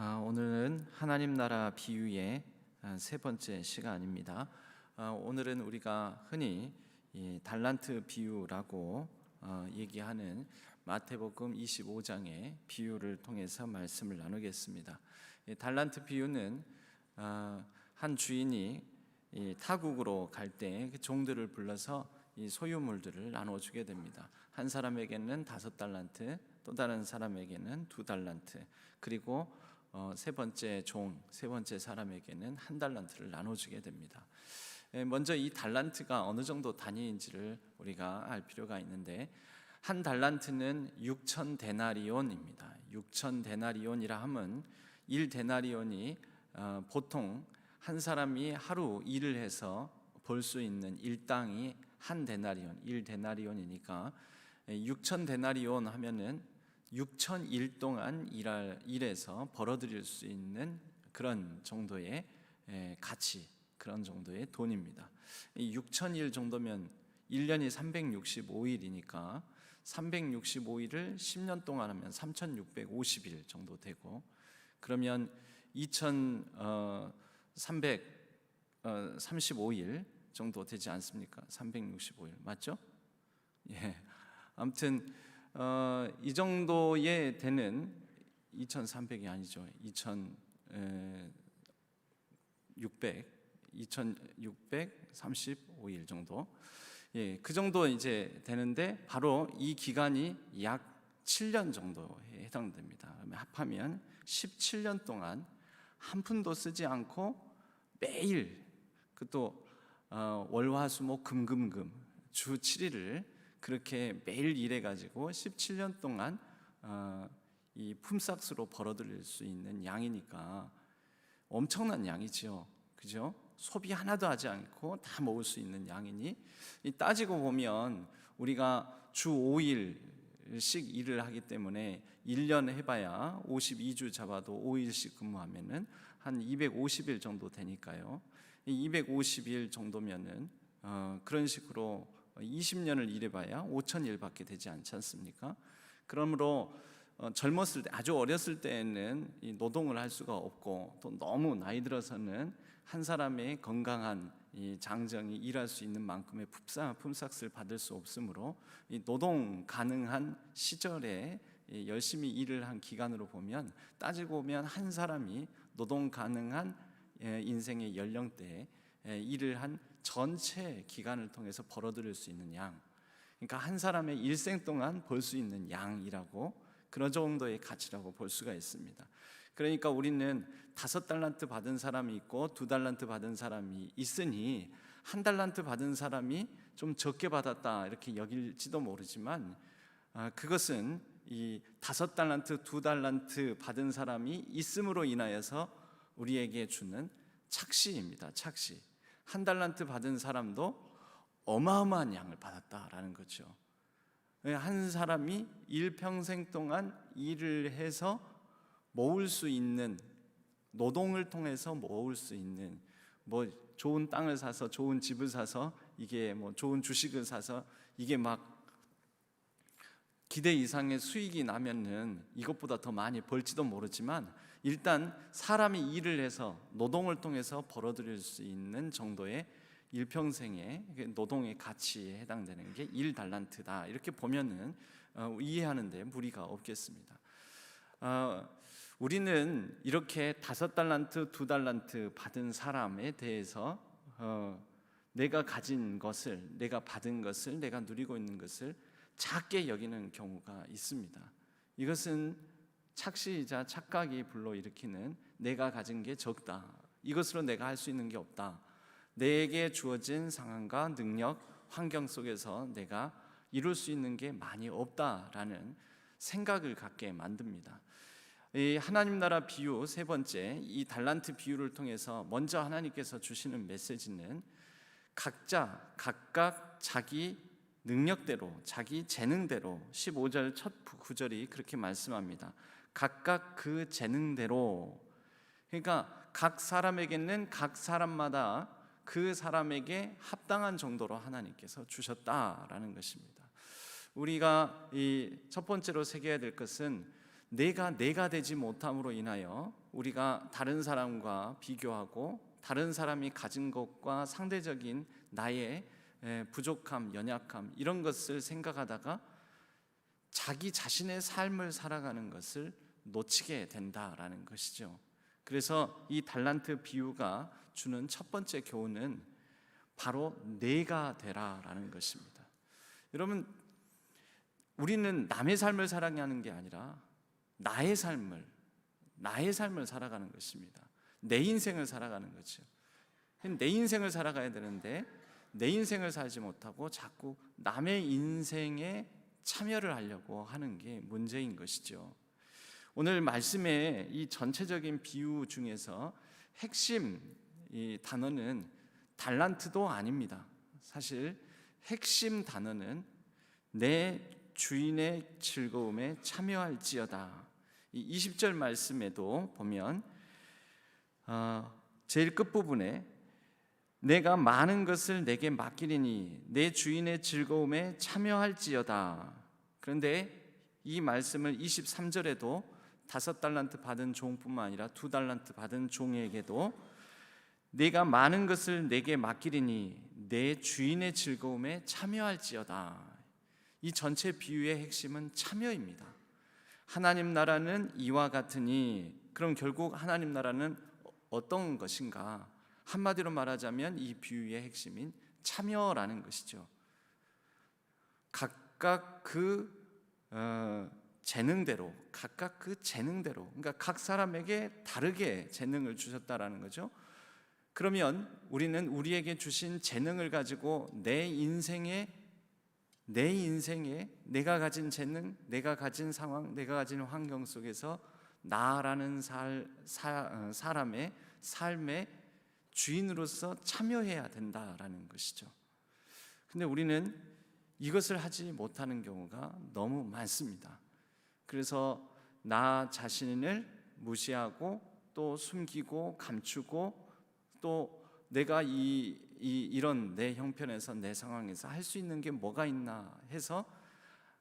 오늘은 하나님 나라 비유의 세 번째 시간입니다. 오늘은 우리가 흔히 이 달란트 비유라고 얘기하는 마태복음 25장의 비유를 통해서 말씀을 나누겠습니다. 이 달란트 비유는 한 주인이 이 타국으로 갈 때 그 종들을 불러서 이 소유물들을 나눠주게 됩니다. 한 사람에게는 5달란트, 또 다른 사람에게는 2달란트, 그리고 세 번째 사람에게는 1달란트를 나눠주게 됩니다. 먼저 이 달란트가 어느 정도 단위인지를 우리가 알 필요가 있는데, 한 달란트는 6,000데나리온입니다. 6,000데나리온이라 하면 1데나리온이 보통 한 사람이 하루 일을 해서 벌 수 있는 일당이 한 데나리온, 1데나리온이니까 6,000데나리온 하면은 6,001 동안 일해서 벌어들일 수 있는 그런 정도의 가치, 그런 정도의 돈입니다. 6,001 정도면 1년이 365일이니까 365일을 10년 동안 하면 3,650일 정도 되고, 그러면 2,335일 정도 되지 않습니까? 365일 맞죠? 예. 아무튼 이 정도에 되는 2,300이 아니죠. 2,635일 정도. 예, 그 정도 이제 되는데 바로 이 기간이 약 7년 정도에 해당됩니다. 그러면 합하면 17년 동안 한 푼도 쓰지 않고 매일 그또 월화수목 금금금 주 7일을 그렇게 매일 일해 가지고 17년 동안 이 품삯으로 벌어들일 수 있는 양이니까 엄청난 양이지요. 그죠? 소비 하나도 하지 않고 다 먹을 수 있는 양이니, 따지고 보면 우리가 주 5일씩 일을 하기 때문에 1년 해봐야 52주 잡아도 5일씩 근무하면은 한 250일 정도 되니까요. 250일 정도면은 그런 식으로 20년을 일해봐야 5,000일밖에 되지 않지 않습니까? 그러므로 젊었을 때, 아주 어렸을 때에는 이 노동을 할 수가 없고, 또 너무 나이 들어서는 한 사람의 건강한 이 장정이 일할 수 있는 만큼의 품삯을 받을 수 없으므로 이 노동 가능한 시절에 열심히 일을 한 기간으로 보면, 따지고 보면 한 사람이 노동 가능한 인생의 연령대에 일을 한 전체 기간을 통해서 벌어들일 수 있는 양, 그러니까 한 사람의 일생 동안 벌 수 있는 양이라고, 그런 정도의 가치라고 볼 수가 있습니다. 그러니까 우리는 5달란트 받은 사람이 있고 2달란트 받은 사람이 있으니 1달란트 받은 사람이 좀 적게 받았다 이렇게 여길지도 모르지만, 그것은 이 5달란트, 2달란트 받은 사람이 있음으로 인하여서 우리에게 주는 착시입니다. 착시. 1달란트 받은 사람도 어마어마한 양을 받았다라는 거죠. 한 사람이 일평생 동안 일을 해서 모을 수 있는, 노동을 통해서 모을 수 있는, 뭐 좋은 땅을 사서 좋은 집을 사서 이게 뭐 좋은 주식을 사서 이게 막 기대 이상의 수익이 나면은 이것보다 더 많이 벌지도 모르지만, 일단 사람이 일을 해서 노동을 통해서 벌어들일 수 있는 정도의 일평생의 노동의 가치에 해당되는 게 1달란트다 이렇게 보면은 이해하는 데 무리가 없겠습니다. 우리는 이렇게 5달란트, 2달란트 받은 사람에 대해서 내가 가진 것을, 내가 받은 것을, 내가 누리고 있는 것을 작게 여기는 경우가 있습니다. 이것은 착시이자 착각이 불러일으키는, 내가 가진 게 적다, 이것으로 내가 할 수 있는 게 없다, 내게 주어진 상황과 능력, 환경 속에서 내가 이룰 수 있는 게 많이 없다라는 생각을 갖게 만듭니다. 이 하나님 나라 비유 세 번째, 이 달란트 비유를 통해서 먼저 하나님께서 주시는 메시지는 각각 자기 능력대로, 자기 재능대로, 15절 첫 구절이 그렇게 말씀합니다. 각각 그 재능대로. 그러니까 각 사람에게는 각 사람마다 그 사람에게 합당한 정도로 하나님께서 주셨다라는 것입니다. 우리가 이 첫 번째로 새겨야 될 것은, 내가 되지 못함으로 인하여 우리가 다른 사람과 비교하고 다른 사람이 가진 것과 상대적인 나의 부족함, 연약함 이런 것을 생각하다가 자기 자신의 삶을 살아가는 것을 놓치게 된다라는 것이죠. 그래서 이 달란트 비유가 주는 첫 번째 교훈은 바로 내가 되라라는 것입니다. 여러분, 우리는 남의 삶을 살아가는 게 아니라 나의 삶을 살아가는 것입니다. 내 인생을 살아가는 거죠. 내 인생을 살아가야 되는데 내 인생을 살지 못하고 자꾸 남의 인생에 참여를 하려고 하는 게 문제인 것이죠. 오늘 말씀의 이 전체적인 비유 중에서 핵심 이 단어는 달란트도 아닙니다. 사실 핵심 단어는 내 주인의 즐거움에 참여할지어다. 이 20절 말씀에도 보면 제일 끝부분에 내가 많은 것을 내게 맡기리니 내 주인의 즐거움에 참여할지어다. 그런데 이 말씀을 23절에도 5달란트 받은 종뿐만 아니라 2달란트 받은 종에게도 내가 많은 것을 내게 맡기리니 내 주인의 즐거움에 참여할지어다. 이 전체 비유의 핵심은 참여입니다. 하나님 나라는 이와 같으니, 그럼 결국 하나님 나라는 어떤 것인가? 한마디로 말하자면 이 비유의 핵심인 참여라는 것이죠. 각각 그 재능대로, 그러니까 각 사람에게 다르게 재능을 주셨다라는 거죠. 그러면 우리는 우리에게 주신 재능을 가지고 내 인생에 내가 가진 재능, 내가 가진 상황, 내가 가진 환경 속에서 나라는 사람의 삶의 주인으로서 참여해야 된다라는 것이죠. 근데 우리는 이것을 하지 못하는 경우가 너무 많습니다. 그래서 나 자신을 무시하고 또 숨기고 감추고 또 내가 이런 내 형편에서 내 상황에서 할 수 있는 게 뭐가 있나 해서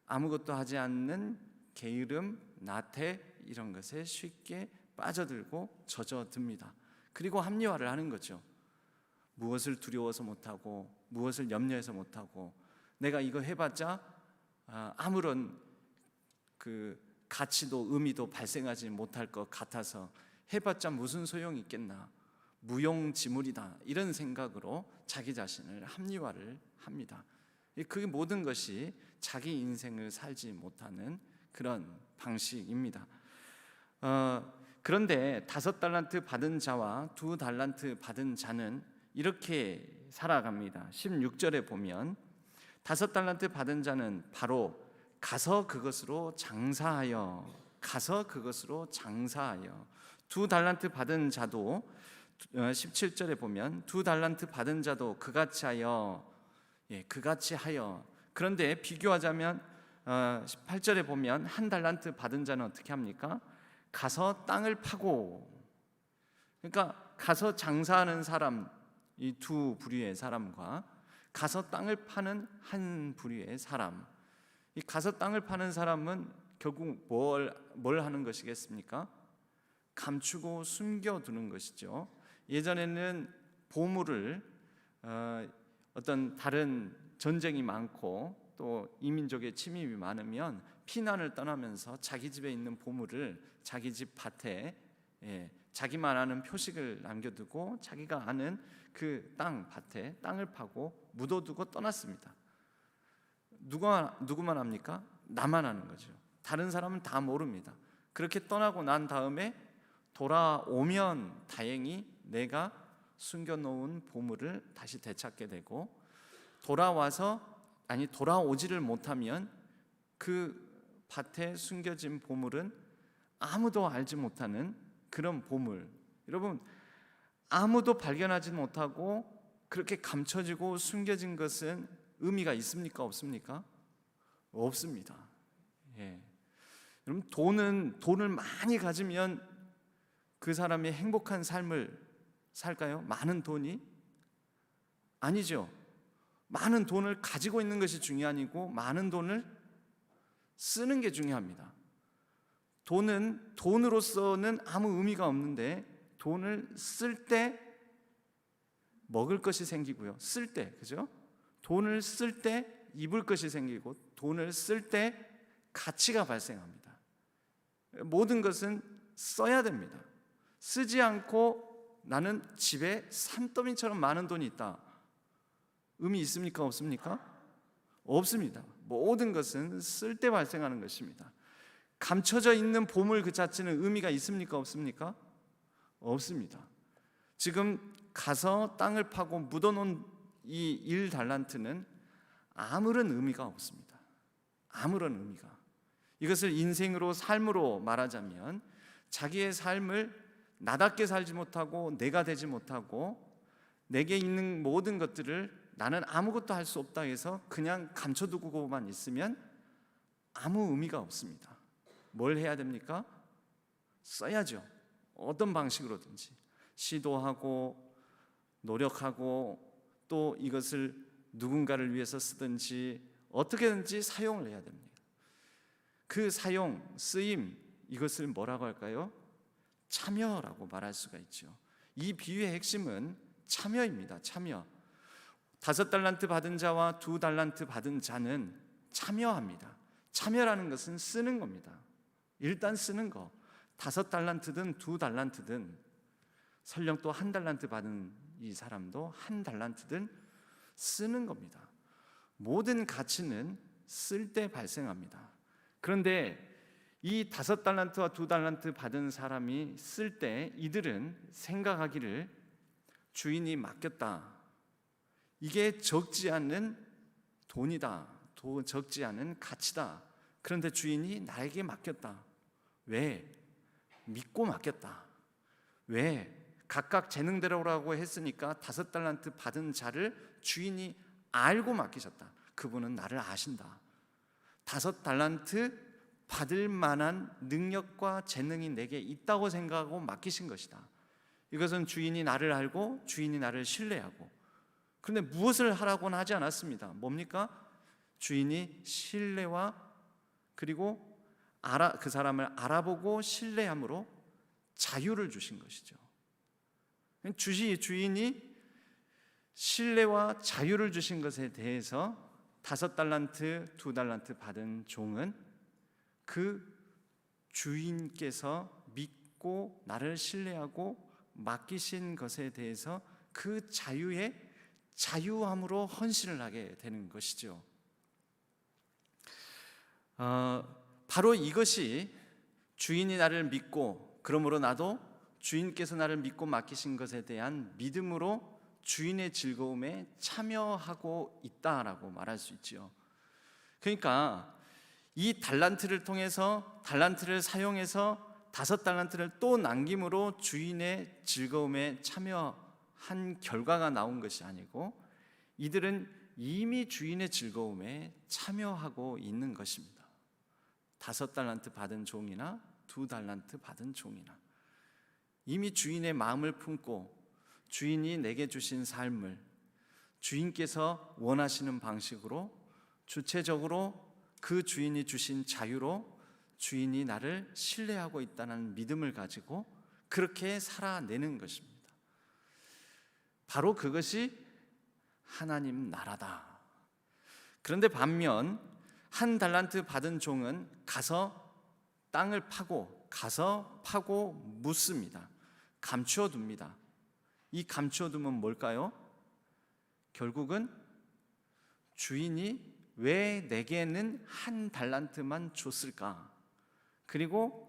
아무것도 하지 않는 게으름, 나태 이런 것에 쉽게 빠져들고 젖어듭니다. 그리고 합리화를 하는 거죠. 무엇을 두려워서 못하고 무엇을 염려해서 못하고 내가 이거 해봤자 아무런 그 가치도 의미도 발생하지 못할 것 같아서 해봤자 무슨 소용이 있겠나, 무용지물이다 이런 생각으로 자기 자신을 합리화를 합니다. 그 모든 것이 자기 인생을 살지 못하는 그런 방식입니다. 그런데 5달란트 받은 자와 2달란트 받은 자는 이렇게 살아갑니다. 16절에 보면 5달란트 받은 자는 바로 가서 그것으로 장사하여 2달란트 받은 자도 17절에 보면 2달란트 받은 자도 그같이 하여 그런데 비교하자면 18절에 보면 1달란트 받은 자는 어떻게 합니까? 가서 땅을 파고, 그러니까 가서 장사하는 사람, 이 두 부류의 사람과 가서 땅을 파는 한 부류의 사람, 이 가서 땅을 파는 사람은 결국 뭘 하는 것이겠습니까? 감추고 숨겨두는 것이죠. 예전에는 보물을 어떤 다른 전쟁이 많고 또 이민족의 침입이 많으면 피난을 떠나면서 자기 집에 있는 보물을 자기 집 밭에 자기만 아는 표식을 남겨두고 자기가 아는 그 밭에 땅을 파고 묻어두고 떠났습니다. 누구만 합니까? 나만 아는 거죠. 다른 사람은 다 모릅니다. 그렇게 떠나고 난 다음에 돌아오면 다행히 내가 숨겨놓은 보물을 다시 되찾게 되고, 돌아오지를 못하면 그 밭에 숨겨진 보물은 아무도 알지 못하는 그런 보물. 여러분, 아무도 발견하지 못하고 그렇게 감춰지고 숨겨진 것은 의미가 있습니까? 없습니까? 없습니다. 여러분, 돈을 많이 가지면 그 사람이 행복한 삶을 살까요? 많은 돈이? 아니죠. 많은 돈을 가지고 있는 것이 중요한 아니고 많은 돈을 쓰는 게 중요합니다. 돈은 돈으로서는 아무 의미가 없는데 돈을 쓸 때 먹을 것이 생기고요. 쓸 때, 그죠? 돈을 쓸 때 입을 것이 생기고 돈을 쓸 때 가치가 발생합니다. 모든 것은 써야 됩니다. 쓰지 않고 나는 집에 산더미처럼 많은 돈이 있다. 의미 있습니까? 없습니까? 없습니다. 모든 것은 쓸 때 발생하는 것입니다. 감춰져 있는 보물 그 자체는 의미가 있습니까? 없습니까? 없습니다. 지금 가서 땅을 파고 묻어놓은 이 1달란트는 아무런 의미가 없습니다. 아무런 의미가. 이것을 인생으로 삶으로 말하자면 자기의 삶을 나답게 살지 못하고 내가 되지 못하고 내게 있는 모든 것들을 나는 아무것도 할 수 없다 해서 그냥 감춰두고만 있으면 아무 의미가 없습니다. 뭘 해야 됩니까? 써야죠. 어떤 방식으로든지 시도하고 노력하고 또 이것을 누군가를 위해서 쓰든지 어떻게든지 사용을 해야 됩니다. 그 사용, 쓰임, 이것을 뭐라고 할까요? 참여라고 말할 수가 있죠. 이 비유의 핵심은 참여입니다. 참여. 5달란트 받은 자와 2달란트 받은 자는 참여합니다. 참여라는 것은 쓰는 겁니다. 일단 쓰는 거. 5달란트든 2달란트든 설령 또 1달란트 받은 이 사람도 1달란트든 쓰는 겁니다. 모든 가치는 쓸 때 발생합니다. 그런데 이 5달란트와 2달란트 받은 사람이 쓸 때 이들은 생각하기를 주인이 맡겼다. 이게 적지 않은 돈이다. 적지 않은 가치다. 그런데 주인이 나에게 맡겼다. 왜? 믿고 맡겼다. 왜? 각각 재능대로라고 했으니까 5달란트 받은 자를 주인이 알고 맡기셨다. 그분은 나를 아신다. 5달란트 받을 만한 능력과 재능이 내게 있다고 생각하고 맡기신 것이다. 이것은 주인이 나를 알고 주인이 나를 신뢰하고, 그런데 무엇을 하라고는 하지 않았습니다. 뭡니까? 주인이 신뢰와 그리고 그 사람을 알아보고 신뢰함으로 자유를 주신 것이죠. 주인이 신뢰와 자유를 주신 것에 대해서 5달란트, 2달란트 받은 종은 그 주인께서 믿고 나를 신뢰하고 맡기신 것에 대해서 그 자유의 자유함으로 헌신을 하게 되는 것이죠. 바로 이것이 주인이 나를 믿고, 그러므로 나도 주인께서 나를 믿고 맡기신 것에 대한 믿음으로 주인의 즐거움에 참여하고 있다라고 말할 수 있지요. 그러니까 이 달란트를 통해서, 달란트를 사용해서 5달란트를 또 남김으로 주인의 즐거움에 참여한 결과가 나온 것이 아니고, 이들은 이미 주인의 즐거움에 참여하고 있는 것입니다. 5달란트 받은 종이나 2달란트 받은 종이나 이미 주인의 마음을 품고 주인이 내게 주신 삶을 주인께서 원하시는 방식으로 주체적으로 그 주인이 주신 자유로 주인이 나를 신뢰하고 있다는 믿음을 가지고 그렇게 살아내는 것입니다. 바로 그것이 하나님 나라다. 그런데 반면 1달란트 받은 종은 가서 땅을 파고 묻습니다. 감추어 둡니다. 이 감추어 두면 뭘까요? 결국은 주인이 왜 내게는 1달란트만 줬을까? 그리고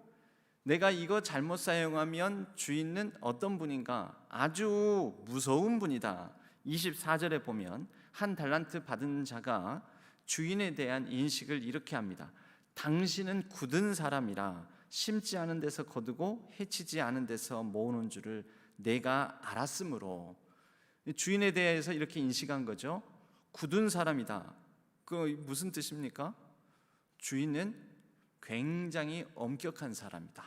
내가 이거 잘못 사용하면 주인은 어떤 분인가? 아주 무서운 분이다. 24절에 보면 1달란트 받은 자가 주인에 대한 인식을 이렇게 합니다. 당신은 굳은 사람이라 심지 않은 데서 거두고 해치지 않은 데서 모으는 줄을 내가 알았으므로. 주인에 대해서 이렇게 인식한 거죠. 굳은 사람이다. 그 무슨 뜻입니까? 주인은 굉장히 엄격한 사람이다.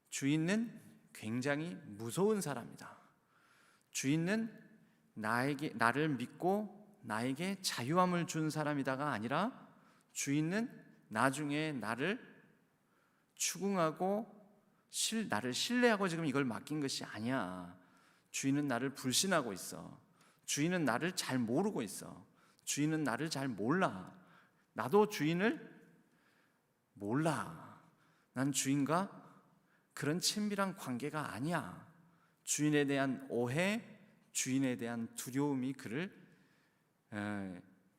주인은 굉장히 무서운 사람이다. 주인은 나를 믿고 나에게 자유함을 준 사람이다가 아니라 주인은 나중에 나를 추궁하고 나를 신뢰하고 지금 이걸 맡긴 것이 아니야. 주인은 나를 불신하고 있어. 주인은 나를 잘 모르고 있어. 주인은 나를 잘 몰라. 나도 주인을 몰라. 난 주인과 그런 친밀한 관계가 아니야. 주인에 대한 오해, 주인에 대한 두려움이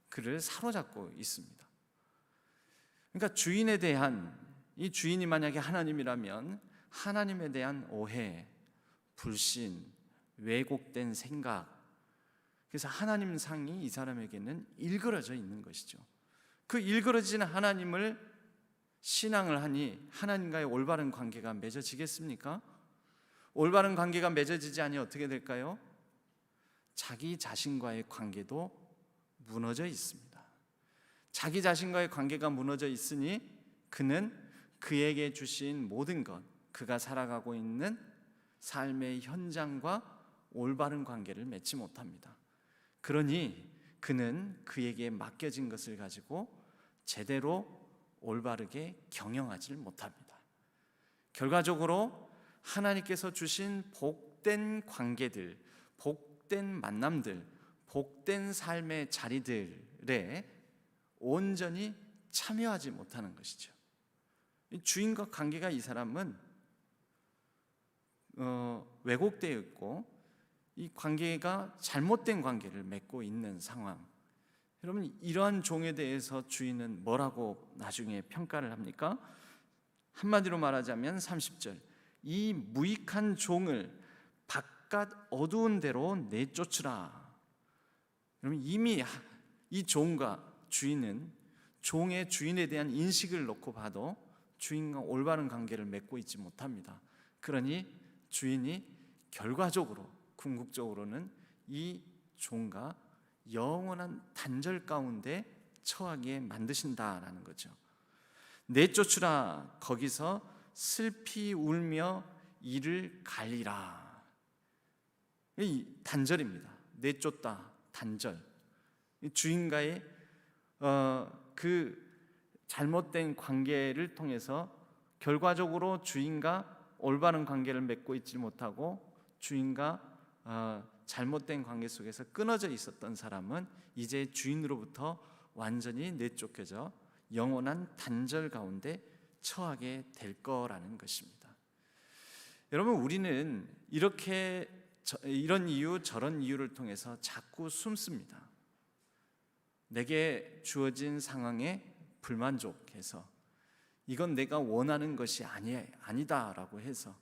그를 사로잡고 있습니다. 그러니까 주인에 대한, 이 주인이 만약에 하나님이라면 하나님에 대한 오해, 불신, 왜곡된 생각, 그래서 하나님 상이 이 사람에게는 일그러져 있는 것이죠. 그 일그러진 하나님을 신앙을 하니 하나님과의 올바른 관계가 맺어지겠습니까? 올바른 관계가 맺어지지 않으니 어떻게 될까요? 자기 자신과의 관계도 무너져 있습니다. 자기 자신과의 관계가 무너져 있으니 그는 그에게 주신 모든 것, 그가 살아가고 있는 삶의 현장과 올바른 관계를 맺지 못합니다. 그러니 그는 그에게 맡겨진 것을 가지고 제대로 올바르게 경영하지 못합니다. 결과적으로 하나님께서 주신 복된 관계들, 복된 만남들, 복된 삶의 자리들에 온전히 참여하지 못하는 것이죠. 주인과 관계가 이 사람은 왜곡되어 있고 이 관계가 잘못된 관계를 맺고 있는 상황. 여러분, 이러한 종에 대해서 주인은 뭐라고 나중에 평가를 합니까? 한마디로 말하자면 30절, 이 무익한 종을 바깥 어두운 데로 내쫓으라. 여러분, 이미 이 종과 주인은 종의 주인에 대한 인식을 놓고 봐도 주인과 올바른 관계를 맺고 있지 못합니다. 그러니 주인이 결과적으로, 궁극적으로는 이 종과 영원한 단절 가운데 처하게 만드신다라는 거죠. 내쫓으라, 거기서 슬피 울며 이를 갈리라. 이 단절입니다. 내쫓다, 단절. 주인과의 그 잘못된 관계를 통해서 결과적으로 주인과 올바른 관계를 맺고 있지 못하고 주인과 잘못된 관계 속에서 끊어져 있었던 사람은 이제 주인으로부터 완전히 내쫓겨져 영원한 단절 가운데 처하게 될 거라는 것입니다. 여러분, 우리는 이런 이유 저런 이유를 통해서 자꾸 숨습니다. 내게 주어진 상황에 불만족해서 이건 내가 원하는 것이 아니다라고 해서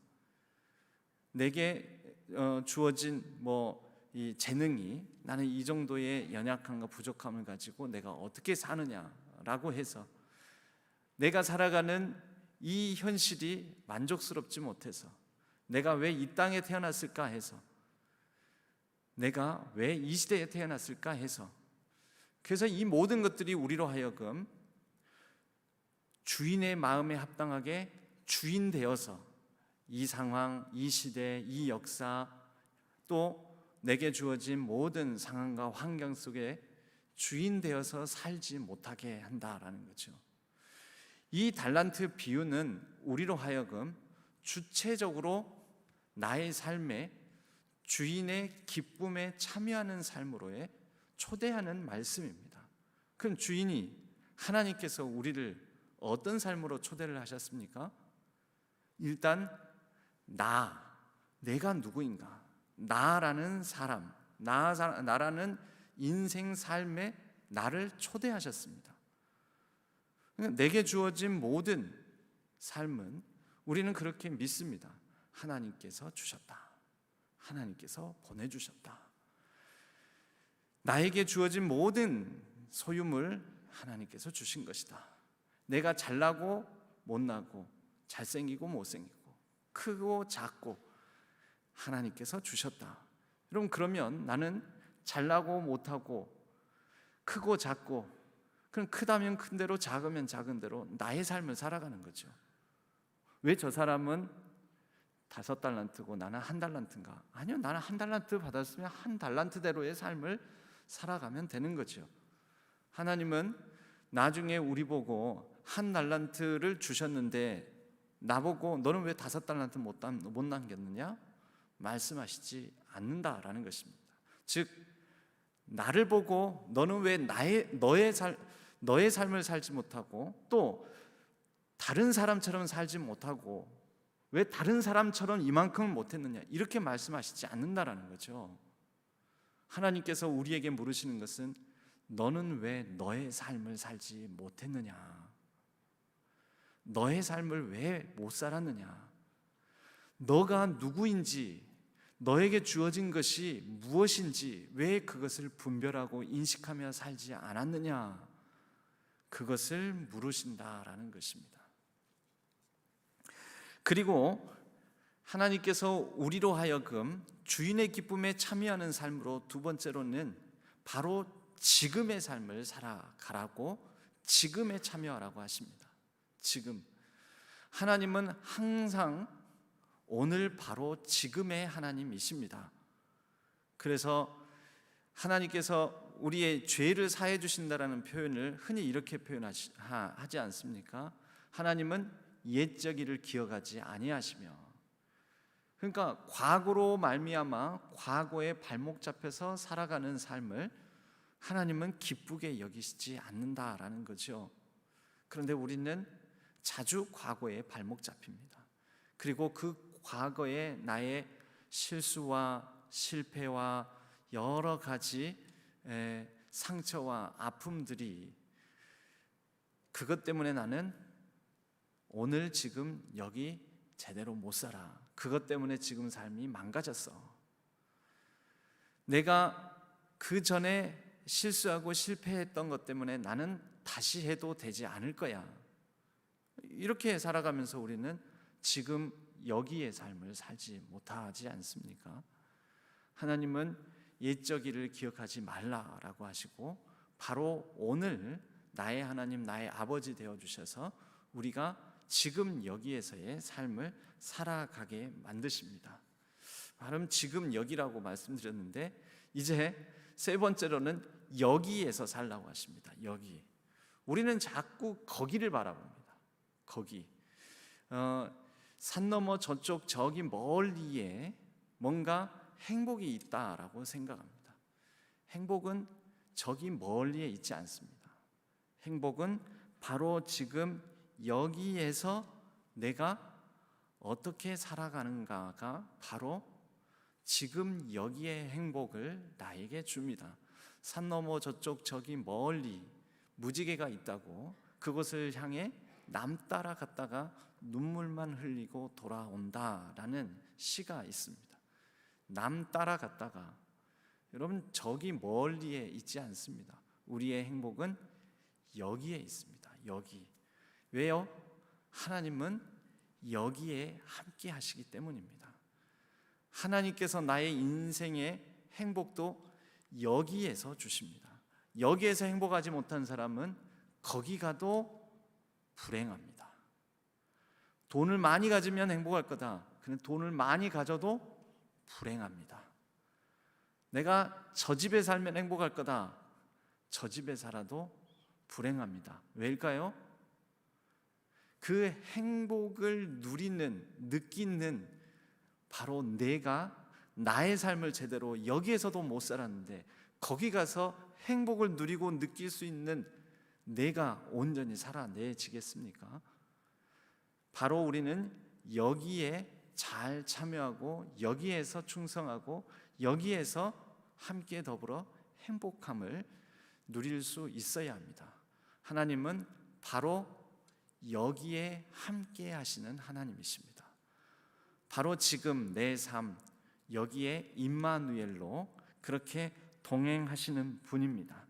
내게 주어진 이 재능이 나는 이 정도의 연약함과 부족함을 가지고 내가 어떻게 사느냐라고 해서 내가 살아가는 이 현실이 만족스럽지 못해서 내가 왜 이 땅에 태어났을까 해서 내가 왜 이 시대에 태어났을까 해서 그래서 이 모든 것들이 우리로 하여금 주인의 마음에 합당하게 주인 되어서 이 상황, 이 시대, 이 역사 또 내게 주어진 모든 상황과 환경 속에 주인 되어서 살지 못하게 한다라는 거죠. 이 달란트 비유는 우리로 하여금 주체적으로 나의 삶에 주인의 기쁨에 참여하는 삶으로의 초대하는 말씀입니다. 그럼 주인이 하나님께서 우리를 어떤 삶으로 초대를 하셨습니까? 일단 내가 누구인가? 나라는 사람, 나라는 인생 삶에 나를 초대하셨습니다. 내게 주어진 모든 삶은 우리는 그렇게 믿습니다. 하나님께서 주셨다. 하나님께서 보내주셨다. 나에게 주어진 모든 소유물 하나님께서 주신 것이다. 내가 잘나고 못나고 잘생기고 못생기고 크고 작고 하나님께서 주셨다. 여러분, 그러면 나는 잘나고 못하고 크고 작고 그럼 크다면 큰 대로 작으면 작은 대로 나의 삶을 살아가는 거죠. 왜 저 사람은 5달란트고 나는 1달란트인가? 아니요, 나는 1달란트 받았으면 1달란트대로의 삶을 살아가면 되는 거죠. 하나님은 나중에 우리 보고 1달란트를 주셨는데 나보고 너는 왜 5달란트 못 남겼느냐? 말씀하시지 않는다라는 것입니다. 즉 나를 보고 너는 왜 너의 삶을 살지 못하고 또 다른 사람처럼 살지 못하고 왜 다른 사람처럼 이만큼은 못했느냐, 이렇게 말씀하시지 않는다라는 거죠. 하나님께서 우리에게 물으시는 것은 너는 왜 너의 삶을 살지 못했느냐, 너의 삶을 왜 못 살았느냐, 너가 누구인지, 너에게 주어진 것이 무엇인지 왜 그것을 분별하고 인식하며 살지 않았느냐, 그것을 물으신다라는 것입니다. 그리고 하나님께서 우리로 하여금 주인의 기쁨에 참여하는 삶으로, 두 번째로는 바로 지금의 삶을 살아가라고, 지금에 참여하라고 하십니다. 지금 하나님은 항상 오늘 바로 지금의 하나님이십니다. 그래서 하나님께서 우리의 죄를 사해 주신다라는 표현을 흔히 이렇게 표현하지 않습니까? 하나님은 옛적일을 기억하지 아니하시며, 그러니까 과거로 말미암아 과거에 발목 잡혀서 살아가는 삶을 하나님은 기쁘게 여기시지 않는다라는 거죠. 그런데 우리는 자주 과거에 발목 잡힙니다. 그리고 그 과거에 나의 실수와 실패와 여러 가지 상처와 아픔들이, 그것 때문에 나는 오늘 지금 여기 제대로 못 살아. 그것 때문에 지금 삶이 망가졌어. 내가 그 전에 실수하고 실패했던 것 때문에 나는 다시 해도 되지 않을 거야. 이렇게 살아가면서 우리는 지금 여기의 삶을 살지 못하지 않습니까? 하나님은 옛적 일을 기억하지 말라라고 하시고 바로 오늘 나의 하나님, 나의 아버지 되어주셔서 우리가 지금 여기에서의 삶을 살아가게 만드십니다. 바로 지금 여기라고 말씀드렸는데, 이제 세 번째로는 여기에서 살라고 하십니다. 여기. 우리는 자꾸 거기를 바라봅니다. 거기. 산 너머 저쪽 저기 멀리에 뭔가 행복이 있다라고 생각합니다. 행복은 저기 멀리에 있지 않습니다. 행복은 바로 지금 여기에서 내가 어떻게 살아가는가가 바로 지금 여기의 행복을 나에게 줍니다. 산 너머 저쪽 저기 멀리 무지개가 있다고 그곳을 향해 남 따라갔다가 눈물만 흘리고 돌아온다라는 시가 있습니다. 남 따라갔다가, 여러분 저기 멀리에 있지 않습니다. 우리의 행복은 여기에 있습니다. 여기. 왜요? 하나님은 여기에 함께 하시기 때문입니다. 하나님께서 나의 인생의 행복도 여기에서 주십니다. 여기에서 행복하지 못한 사람은 거기 가도 불행합니다. 돈을 많이 가지면 행복할 거다. 근데 돈을 많이 가져도 불행합니다. 내가 저 집에 살면 행복할 거다. 저 집에 살아도 불행합니다. 왜일까요? 그 행복을 느끼는 바로 내가 나의 삶을 제대로 여기에서도 못 살았는데 거기 가서 행복을 누리고 느낄 수 있는 내가 온전히 살아내지겠습니까? 바로 우리는 여기에 잘 참여하고 여기에서 충성하고 여기에서 함께 더불어 행복함을 누릴 수 있어야 합니다. 하나님은 바로 여기에 함께 하시는 하나님이십니다. 바로 지금 내 삶 여기에 임마누엘로 그렇게 동행하시는 분입니다.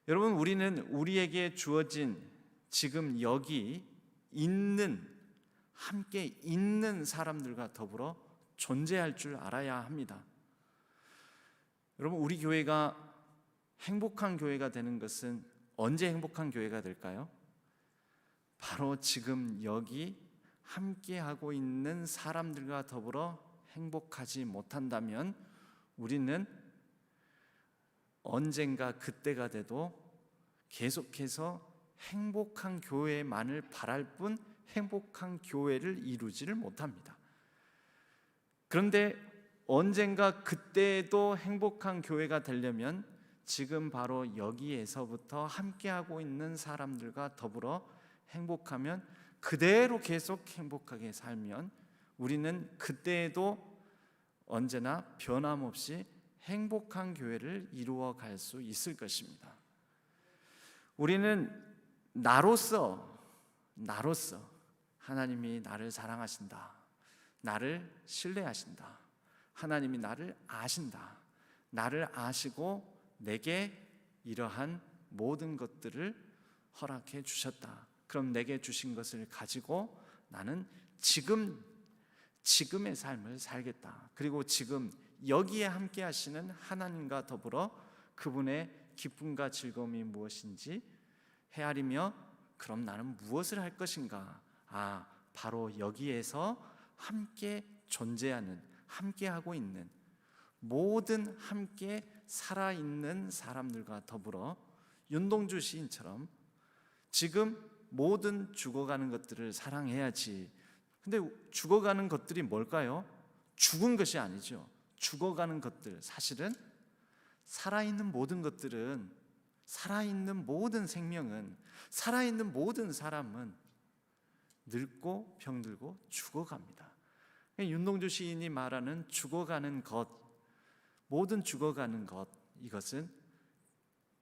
여러분, 우리는 우리에게 주어진 지금 여기 있는, 함께 있는 사람들과 더불어 존재할 줄 알아야 합니다. 여러분, 우리 교회가 행복한 교회가 되는 것은 언제 행복한 교회가 될까요? 바로 지금 여기 함께하고 있는 사람들과 더불어 행복하지 못한다면 우리는 언젠가 그때가 돼도 계속해서 행복한 교회만을 바랄 뿐 행복한 교회를 이루지를 못합니다. 그런데 언젠가 그때도 행복한 교회가 되려면 지금 바로 여기에서부터 함께하고 있는 사람들과 더불어 행복하면, 그대로 계속 행복하게 살면 우리는 그때에도 언제나 변함없이 행복한 교회를 이루어 갈 수 있을 것입니다. 우리는 나로서 하나님이 나를 사랑하신다, 나를 신뢰하신다, 하나님이 나를 아신다, 나를 아시고 내게 이러한 모든 것들을 허락해 주셨다. 그럼 내게 주신 것을 가지고 나는 지금의 삶을 살겠다. 그리고 지금 여기에 함께 하시는 하나님과 더불어 그분의 기쁨과 즐거움이 무엇인지 헤아리며, 그럼 나는 무엇을 할 것인가? 바로 여기에서 함께 존재하는, 함께 하고 있는, 모든 함께 살아있는 사람들과 더불어 윤동주 시인처럼 지금 모든 죽어가는 것들을 사랑해야지. 근데 죽어가는 것들이 뭘까요? 죽은 것이 아니죠. 죽어가는 것들, 사실은 살아있는 모든 것들은, 살아있는 모든 생명은, 살아있는 모든 사람은 늙고 병들고 죽어갑니다. 윤동주 시인이 말하는 죽어가는 것, 모든 죽어가는 것, 이것은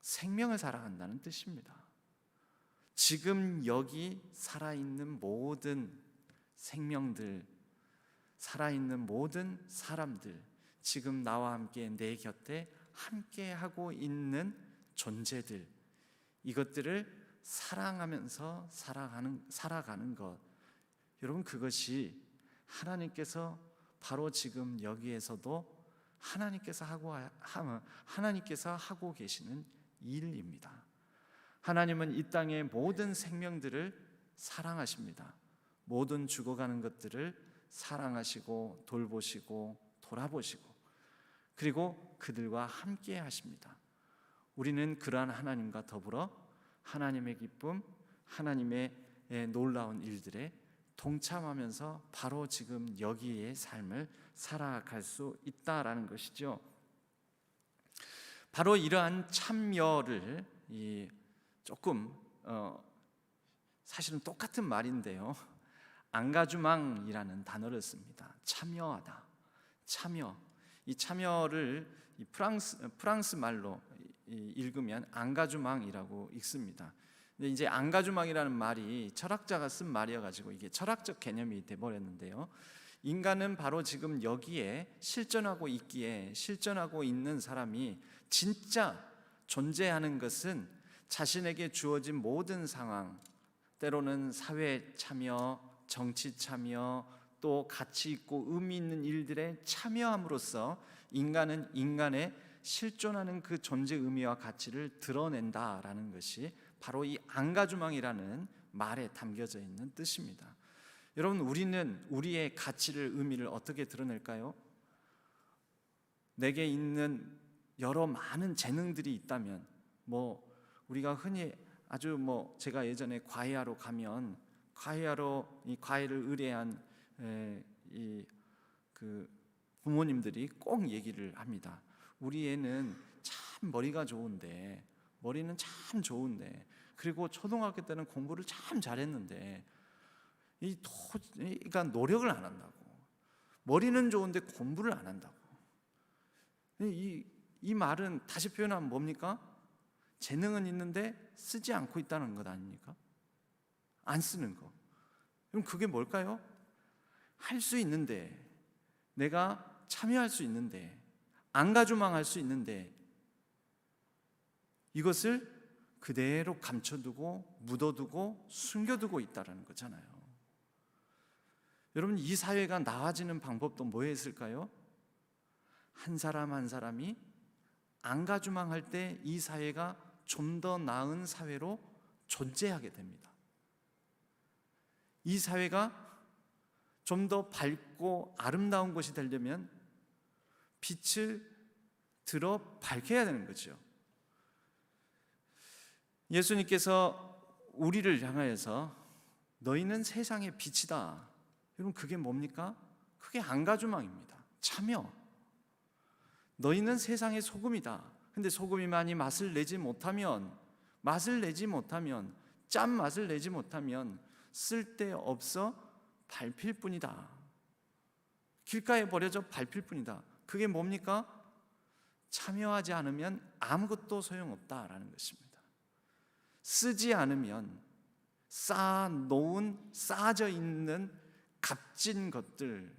생명을 살아간다는 뜻입니다. 지금 여기 살아있는 모든 생명들, 살아있는 모든 사람들, 지금 나와 함께 내 곁에 함께 하고 있는 존재들, 이것들을 사랑하면서 살아가는 것, 여러분, 그것이 하나님께서 바로 지금 여기에서도 하나님께서 하고 계시는 일입니다. 하나님은 이 땅의 모든 생명들을 사랑하십니다. 모든 죽어가는 것들을 사랑하시고 돌보시고 돌아보시고, 그리고 그들과 함께 하십니다. 우리는 그러한 하나님과 더불어 하나님의 기쁨, 하나님의 놀라운 일들에 동참하면서 바로 지금 여기의 삶을 살아갈 수 있다라는 것이죠. 바로 이러한 참여를 조금 사실은 똑같은 말인데요, 앙가주망이라는 단어를 씁니다. 참여하다, 참여. 이 참여를 프랑스 말로 읽으면 앙가주망이라고 읽습니다. 근데 이제 앙가주망이라는 말이 철학자가 쓴 말이어가지고 이게 철학적 개념이 돼버렸는데요, 인간은 바로 지금 여기에 실존하고 있기에, 실존하고 있는 사람이 진짜 존재하는 것은 자신에게 주어진 모든 상황, 때로는 사회 참여, 정치 참여, 또 가치 있고 의미 있는 일들에 참여함으로써 인간은 인간의 실존하는 그 존재 의미와 가치를 드러낸다라는 것이 바로 이 앙가주망이라는 말에 담겨져 있는 뜻입니다. 여러분, 우리는 우리의 가치를, 의미를 어떻게 드러낼까요? 내게 있는 여러 많은 재능들이 있다면, 우리가 흔히 제가 예전에 과외하러 가면 이 과외를 의뢰한 그 부모님들이 꼭 얘기를 합니다. 우리 애는 참 머리가 좋은데, 머리는 참 좋은데, 그리고 초등학교 때는 공부를 참 잘했는데 그러니까 노력을 안 한다고. 머리는 좋은데 공부를 안 한다고. 이 말은 다시 표현하면 뭡니까? 재능은 있는데 쓰지 않고 있다는 것 아닙니까? 안 쓰는 거. 그럼 그게 뭘까요? 할 수 있는데, 내가 참여할 수 있는데, 앙가주망할 수 있는데, 이것을 그대로 감춰두고 묻어두고 숨겨두고 있다는 거잖아요. 여러분, 이 사회가 나아지는 방법도 뭐였을까요? 한 사람 한 사람이 앙가주망할 때 이 사회가 좀 더 나은 사회로 존재하게 됩니다. 이 사회가 좀 더 밝고 아름다운 것이 되려면 빛을 들어 밝혀야 되는 거죠. 예수님께서 우리를 향하여서 너희는 세상의 빛이다. 여러분, 그게 뭡니까? 그게 안가주망입니다. 참여. 너희는 세상의 소금이다. 근데 소금이 많이 맛을 내지 못하면, 짠맛을 내지 못하면 쓸데없어 밟힐 뿐이다. 길가에 버려져 밟힐 뿐이다. 그게 뭡니까? 참여하지 않으면 아무것도 소용없다라는 것입니다. 쓰지 않으면 쌓아져 있는 값진 것들,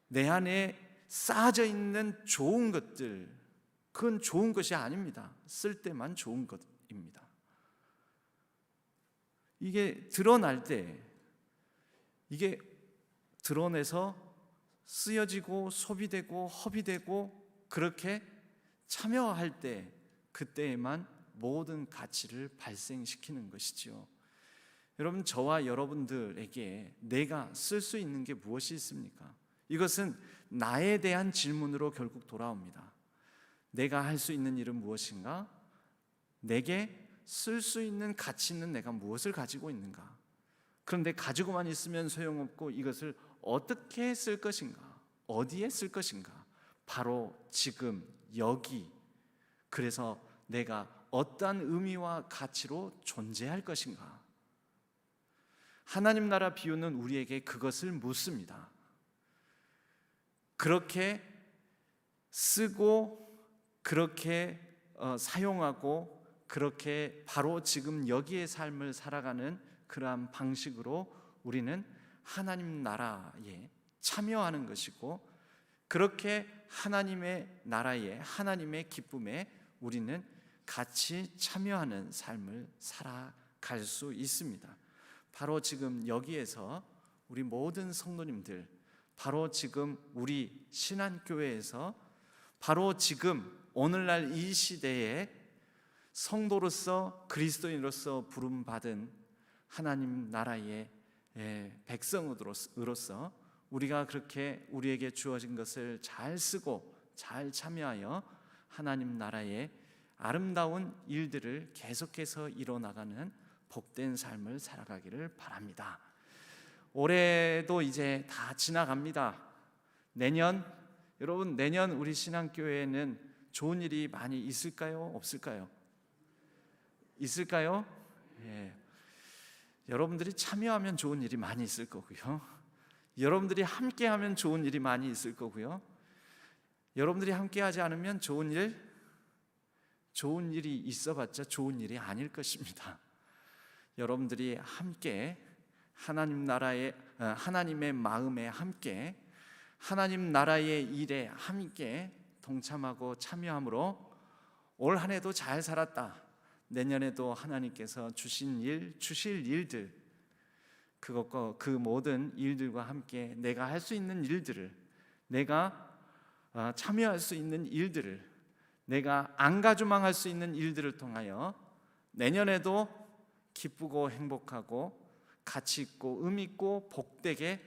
내 안에 쌓아져 있는 좋은 것들, 그건 좋은 것이 아닙니다. 쓸 때만 좋은 것입니다. 이게 드러날 때, 이게 드러내서 쓰여지고 소비되고 허비되고 그렇게 참여할 때, 그때에만 모든 가치를 발생시키는 것이지요. 여러분, 저와 여러분들에게 내가 쓸 수 있는 게 무엇이 있습니까? 이것은 나에 대한 질문으로 결국 돌아옵니다. 내가 할 수 있는 일은 무엇인가? 내게 쓸 수 있는 가치는 내가 무엇을 가지고 있는가? 그런데 가지고만 있으면 소용없고 이것을 어떻게 쓸 것인가? 어디에 쓸 것인가? 바로 지금 여기. 그래서 내가 어떠한 의미와 가치로 존재할 것인가? 하나님 나라 비유는 우리에게 그것을 묻습니다. 그렇게 쓰고 그렇게 사용하고 그렇게 바로 지금 여기의 삶을 살아가는 그러한 방식으로 우리는 하나님 나라에 참여하는 것이고, 그렇게 하나님의 나라에, 하나님의 기쁨에 우리는 같이 참여하는 삶을 살아갈 수 있습니다. 바로 지금 여기에서 우리 모든 성도님들, 바로 지금 우리 신한교회에서, 바로 지금 오늘날 이 시대에 성도로서 그리스도인으로서 부름받은 하나님 나라의 백성으로서 우리가 그렇게 우리에게 주어진 것을 잘 쓰고 잘 참여하여 하나님 나라의 아름다운 일들을 계속해서 이뤄나가는 복된 삶을 살아가기를 바랍니다. 올해도 이제 다 지나갑니다. 여러분, 내년 우리 신앙교회에는 좋은 일이 많이 있을까요? 없을까요? 있을까요? 예. 여러분들이 참여하면 좋은 일이 많이 있을 거고요. 여러분들이 함께하면 좋은 일이 많이 있을 거고요. 여러분들이 함께하지 않으면 좋은 일이 있어봤자 좋은 일이 아닐 것입니다. 여러분들이 함께 하나님 나라의, 하나님의 마음에 함께, 하나님 나라의 일에 함께 동참하고 참여함으로 올 한 해도 잘 살았다, 내년에도 하나님께서 주실 일들, 그것과 그 모든 일들과 함께 내가 할 수 있는 일들을, 내가 참여할 수 있는 일들을, 내가 안가주망할 수 있는 일들을 통하여 내년에도 기쁘고 행복하고 가치 있고 의미 있고 복되게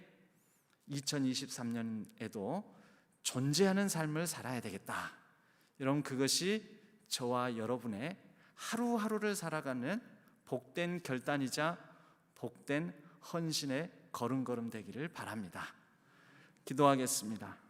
2023년에도 존재하는 삶을 살아야 되겠다. 여러분, 그것이 저와 여러분의 하루하루를 살아가는 복된 결단이자 복된 헌신의 걸음걸음 되기를 바랍니다. 기도하겠습니다.